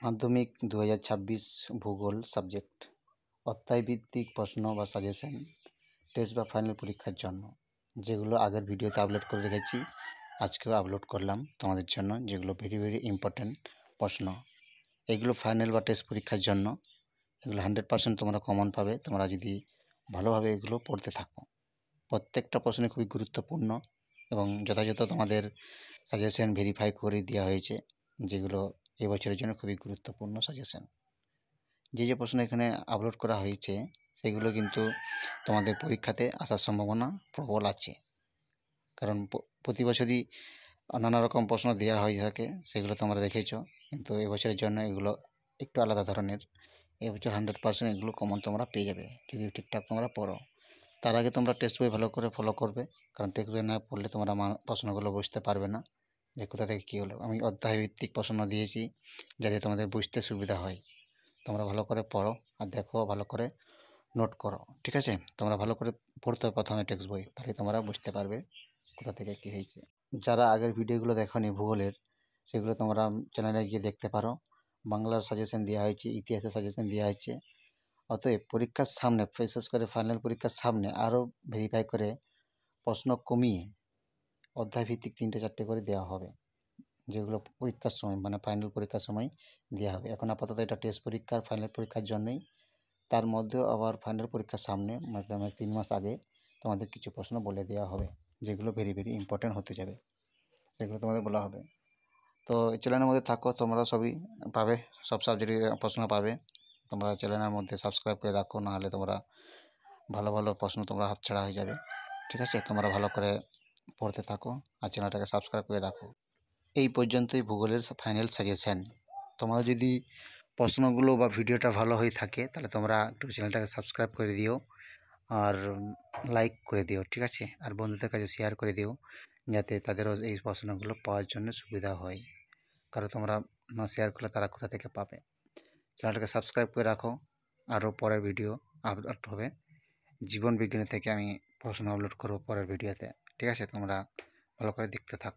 মাধ্যমিক 2026 ভূগোল সাবজেক্ট অধ্যায়ভিত্তিক প্রশ্ন বা সাজেশন টেস্ট বা ফাইনাল পরীক্ষার জন্য যেগুলো আগের ভিডিওতে আপলোড করে রেখেছি, আজকেও আপলোড করলাম তোমাদের জন্য, যেগুলো ভেরি ভেরি ইম্পর্ট্যান্ট প্রশ্ন। এগুলো ফাইনাল বা টেস্ট পরীক্ষার জন্য, এগুলো 100% তোমরা কমন পাবে তোমরা যদি ভালোভাবে এগুলো পড়তে থাকো। প্রত্যেকটা প্রশ্ন খুবই গুরুত্বপূর্ণ এবং যথাযথ তোমাদের সাজেশন ভেরিফাই করে দেওয়া হয়েছে, যেগুলো এবছরের জন্য খুবই গুরুত্বপূর্ণ সাজেশন। যে প্রশ্ন এখানে আপলোড করা হয়েছে সেগুলো কিন্তু তোমাদের পরীক্ষাতে আসার সম্ভাবনা প্রবল আছে, কারণ প্রতি বছরই নানা রকম প্রশ্ন দেওয়া হয়ে থাকে, সেগুলো তোমরা দেখেছো। কিন্তু এবছরের জন্য এগুলো একটু আলাদা ধরনের। এবছর 100% এগুলো কমন তোমরা পেয়ে যাবে যদি ঠিকঠাক তোমরা পড়ো। তার আগে তোমরা টেক্সট বই ভালো করে ফলো করবে, কারণ টেক্সট বই না পড়লে তোমরা প্রশ্নগুলো বুঝতে পারবে না যে কোথা থেকে কী হলো। আমি অধ্যায়ভিত্তিক প্রশ্ন দিয়েছি যাতে তোমাদের বুঝতে সুবিধা হয়। তোমরা ভালো করে পড়ো আর দেখো, ভালো করে নোট করো, ঠিক আছে? তোমরা ভালো করে পড়তে হবে প্রথমে টেক্সট বই, তাহলে তোমরা বুঝতে পারবে কোথা থেকে কী হয়েছে। যারা আগের ভিডিওগুলো দেখোনি ভূগোলের, সেগুলো তোমরা চ্যানেলে গিয়ে দেখতে পারো। বাংলার সাজেশন দেওয়া হয়েছে, ইতিহাসের সাজেশন দেওয়া হয়েছে। অতএব পরীক্ষার সামনে, বিশেষ করে ফাইনাল পরীক্ষার সামনে আরও ভেরিফাই করে প্রশ্ন কমিয়ে অধ্যায়ভিত্তিক 3-4টে করে দেওয়া হবে, যেগুলো পরীক্ষার সময় মানে ফাইনাল পরীক্ষার সময় দেওয়া হবে। এখন আপাতত এটা টেস্ট পরীক্ষার ফাইনাল পরীক্ষার জন্যই। তার মধ্যেও আবার ফাইনাল পরীক্ষার সামনে মানে 3 মাস আগে তোমাদের কিছু প্রশ্ন বলে দেওয়া হবে, যেগুলো ভেরি ভেরি ইম্পর্ট্যান্ট হতে যাবে, সেগুলো তোমাদের বলা হবে। তো এই চ্যানেলের মধ্যে থাকো, তোমরা সবই পাবে, সব সাবজেক্টের প্রশ্ন পাবে। তোমরা চ্যানেলের মধ্যে সাবস্ক্রাইব করে রাখো, নাহলে তোমরা ভালো ভালো প্রশ্ন তোমরা হাতছাড়া হয়ে যাবে, ঠিক আছে? তোমরা ভালো করে পড়তে থাকো আর চ্যানেলটাকে সাবস্ক্রাইব করে রাখো। এই পর্যন্তই ভূগোলের ফাইনাল সাজেশন। তোমরা যদি প্রশ্নগুলো বা ভিডিওটা ভালো হয়ে থাকে তাহলে তোমরা একটু চ্যানেলটাকে সাবস্ক্রাইব করে দিও আর লাইক করে দিও, ঠিক আছে? আর বন্ধুদের কাছে শেয়ার করে দিও, যাতে তাদেরও এই প্রশ্নগুলো পাওয়ার জন্য সুবিধা হয়। কারণ তোমরা না শেয়ার করলে তারা কোথা থেকে পাবে। চ্যানেলটাকে সাবস্ক্রাইব করে রাখো, আরও পরের ভিডিও আপলোড হবে। জীবন বিজ্ঞানী থেকে আমি প্রশ্ন আপলোড করবো পরের ভিডিওতে, ঠিক আছে? তোমরা ভালো করে দেখতে থাকো।